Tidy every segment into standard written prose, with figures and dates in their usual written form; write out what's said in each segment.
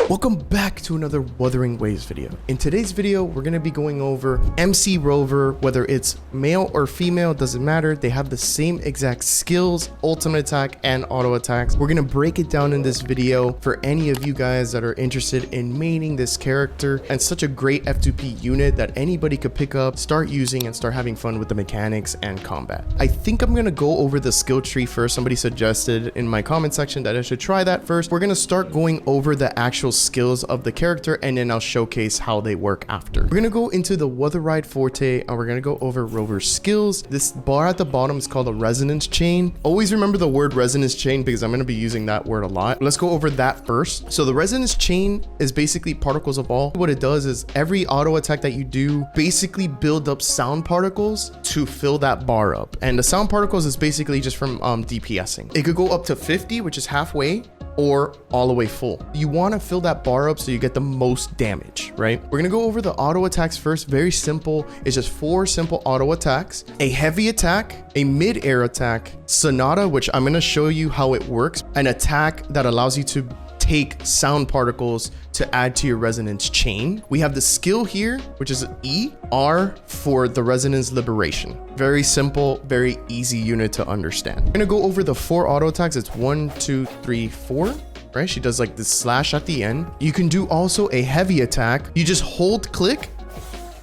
Welcome back to another Wuthering Waves video. In today's video, we're going to be going over MC Rover, whether it's male or female, doesn't matter. They have the same exact skills, ultimate attack and auto attacks. We're going to break it down in this video for any of you guys that are interested in maining this character, and such a great F2P unit that anybody could pick up, start using and start having fun with the mechanics and combat. I think I'm going to go over the skill tree first. Somebody suggested in my comment section that I should try that first. We're going to start going over the actual skills of the character, and then I'll showcase how they work after. We're gonna go into the Wutheride Forte, and we're gonna go over Rover's skills. This bar at the bottom is called a resonance chain. Always remember the word resonance chain because I'm gonna be using that word a lot. Let's go over that first. So the resonance chain is basically particles of all. What it does is every auto attack that you do basically build up sound particles to fill that bar up, and the sound particles is basically just from DPSing. It could go up to 50, which is halfway, or all the way full. You want to fill that bar up so you get the most damage, right? We're gonna go over the auto attacks first. Very simple. It's just 4 simple auto attacks: a heavy attack, a mid-air attack, Sonata, which I'm gonna show you how it works, an attack that allows you to take sound particles to add to your resonance chain. We have the skill here, which is E, R for the resonance liberation. Very simple, very easy unit to understand. I'm gonna go over the 4 auto attacks. It's 1, 2, 3, 4. Right? She does like this slash at the end. You can do also a heavy attack. You just hold click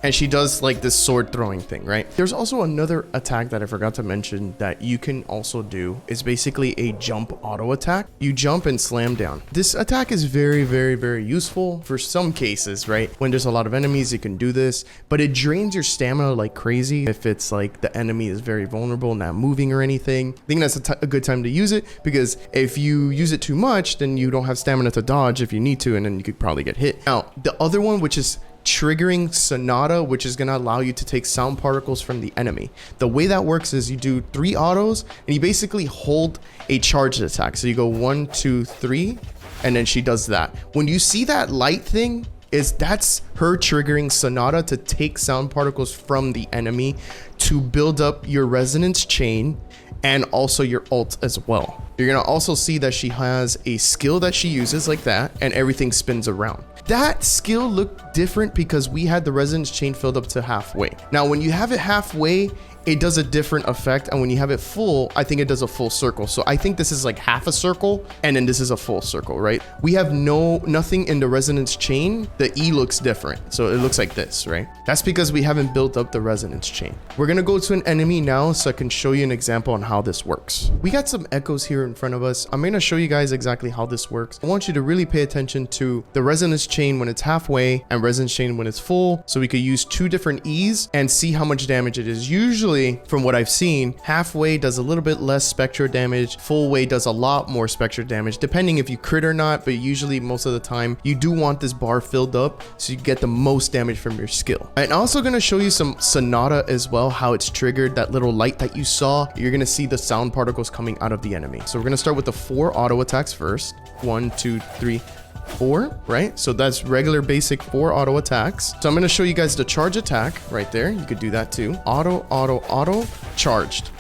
and she does like this sword throwing thing, right? There's also another attack that I forgot to mention that you can also do. Is basically a jump auto attack. You jump and slam down. This attack is very useful for some cases, right? When there's a lot of enemies, you can do this, but it drains your stamina like crazy if it's like the enemy is very vulnerable, not moving or anything. I think that's a good time to use it, because if you use it too much, then you don't have stamina to dodge if you need to, and then you could probably get hit. Now, the other one, which is triggering Sonata, which is going to allow you to take sound particles from the enemy. The way that works is you do 3 autos and you basically hold a charged attack. So you go 1, 2, 3, and then she does that. When you see that light thing, that's her triggering Sonata to take sound particles from the enemy to build up your resonance chain and also your ult as well. You're gonna also see that she has a skill that she uses like that, and everything spins around. That skill looked different because we had the resonance chain filled up to halfway. Now, when you have it halfway, it does a different effect, and when you have it full, I think it does a full circle. So I think this is like half a circle, and then this is a full circle, right? We have nothing in the resonance chain. The E looks different, so it looks like this, right? That's because we haven't built up the resonance chain. We're gonna go to an enemy now so I can show you an example on how this works. We got some echoes here in front of us. I'm gonna show you guys exactly how this works. I want you to really pay attention to the resonance chain when it's halfway and resonance chain when it's full, so we could use 2 different E's and see how much damage it is. Usually, from what I've seen, halfway does a little bit less spectra damage, full way does a lot more spectra damage, depending if you crit or not, but usually most of the time you do want this bar filled up so you get the most damage from your skill. I'm also going to show you some Sonata as well, how it's triggered. That little light that you saw, you're going to see the sound particles coming out of the enemy. So we're going to start with the 4 auto attacks first. 1, 2, 3, 4, right? So that's regular basic 4 auto attacks. So I'm going to show you guys the charge attack right there. You could do that too. Auto, charged,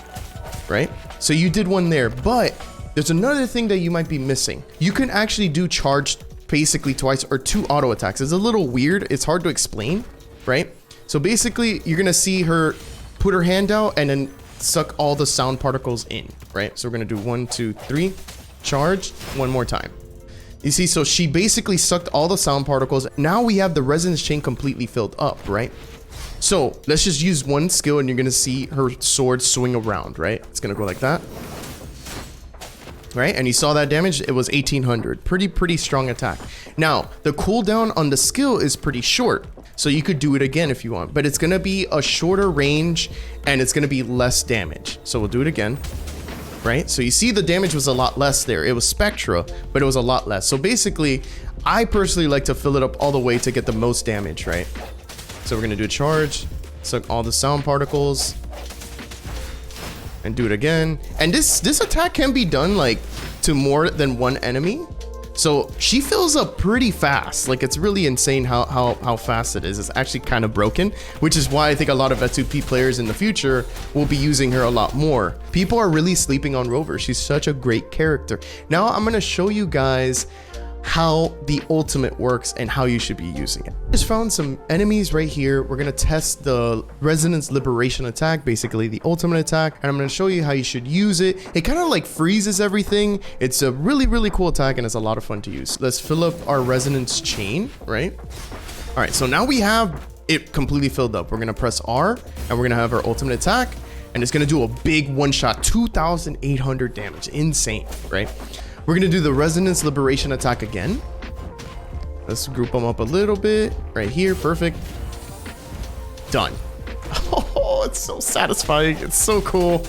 right? So you did one there, but there's another thing that you might be missing. You can actually do charged basically twice, or 2 auto attacks. It's a little weird. It's hard to explain, right? So basically you're going to see her put her hand out and then suck all the sound particles in, right? So we're going to do 1, 2, 3, charged, one more time. You see, so she basically sucked all the sound particles. Now we have the resonance chain completely filled up, right? So let's just use one skill and you're going to see her sword swing around, right? It's going to go like that. Right? And you saw that damage. It was 1800. Pretty strong attack. Now, the cooldown on the skill is pretty short. So you could do it again if you want, but it's going to be a shorter range and it's going to be less damage. So we'll do it again. Right? So you see the damage was a lot less there. It was spectra, but it was a lot less. So basically, I personally like to fill it up all the way to get the most damage, right? So we're going to do a charge, suck all the sound particles, and do it again. And this attack can be done like to more than one enemy. So she fills up pretty fast. Like, it's really insane how fast it is. It's actually kind of broken, which is why I think a lot of F2P players in the future will be using her a lot more. People are really sleeping on Rover. She's such a great character. Now I'm going to show you guys how the ultimate works and how you should be using it. Just found some enemies right here. We're gonna test the Resonance Liberation attack, basically the ultimate attack, and I'm gonna show you how you should use it. It kind of like freezes everything. It's a really cool attack and it's a lot of fun to use. Let's fill up our resonance chain, right? All right, so now we have it completely filled up. We're gonna press R and we're gonna have our ultimate attack, and it's gonna do a big one shot, 2,800 damage, insane, right? We're gonna do the Resonance Liberation attack again. Let's group them up a little bit right here. Perfect. Done. Oh, it's so satisfying. It's so cool.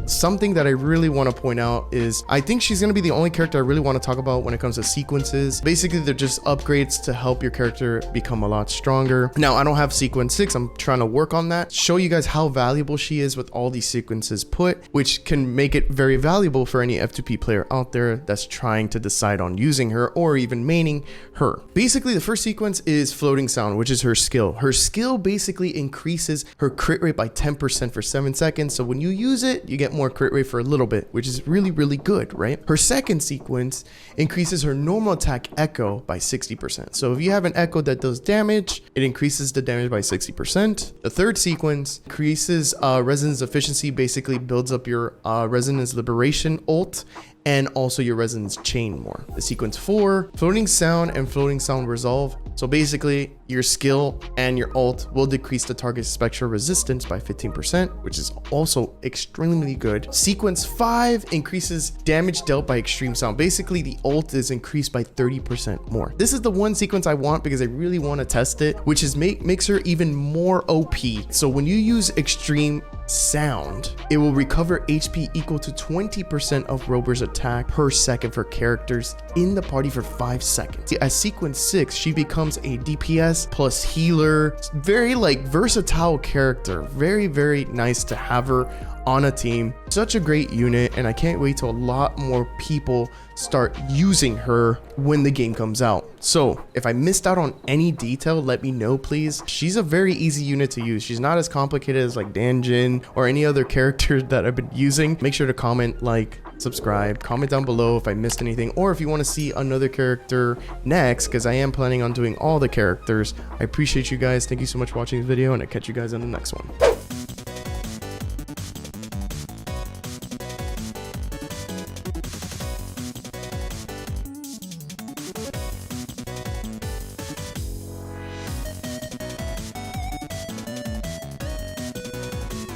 Something that I really want to point out is I think she's going to be the only character I really want to talk about when it comes to sequences. Basically, they're just upgrades to help your character become a lot stronger. Now, I don't have sequence 6. I'm trying to work on that. Show you guys how valuable she is with all these sequences put, which can make it very valuable for any F2P player out there that's trying to decide on using her or even maining her. Basically, the first sequence is Floating Sound, which is her skill. Her skill basically increases her crit rate by 10% for 7 seconds. So when you use it, you get more crit rate for a little bit, which is really good, right? Her second sequence increases her normal attack echo by 60%. So if you have an echo that does damage, it increases the damage by 60%. The third sequence increases resonance efficiency, basically builds up your resonance liberation ult and also your resonance chain more. The sequence 4, Floating Sound and Floating Sound Resolve. So basically your skill and your ult will decrease the target's spectral resistance by 15%, which is also extremely good. Sequence 5 increases damage dealt by extreme sound. Basically the ult is increased by 30% more. This is the one sequence I want because I really want to test it, which is makes her even more OP. So when you use extreme sound, it will recover HP equal to 20% of Rover's attack per second for characters in the party for 5 seconds. At sequence 6, she becomes a DPS plus healer, very like versatile character. Very nice to have her on a team. Such a great unit, and I can't wait till a lot more people start using her when the game comes out. So if I missed out on any detail, let me know please. She's a very easy unit to use. She's not as complicated as like Danjin or any other character that I've been using. Make sure to comment, like, subscribe, comment down below if I missed anything, or if you want to see another character next, because I am planning on doing all the characters. I appreciate you guys. Thank you so much for watching this video, and I'll catch you guys in the next one.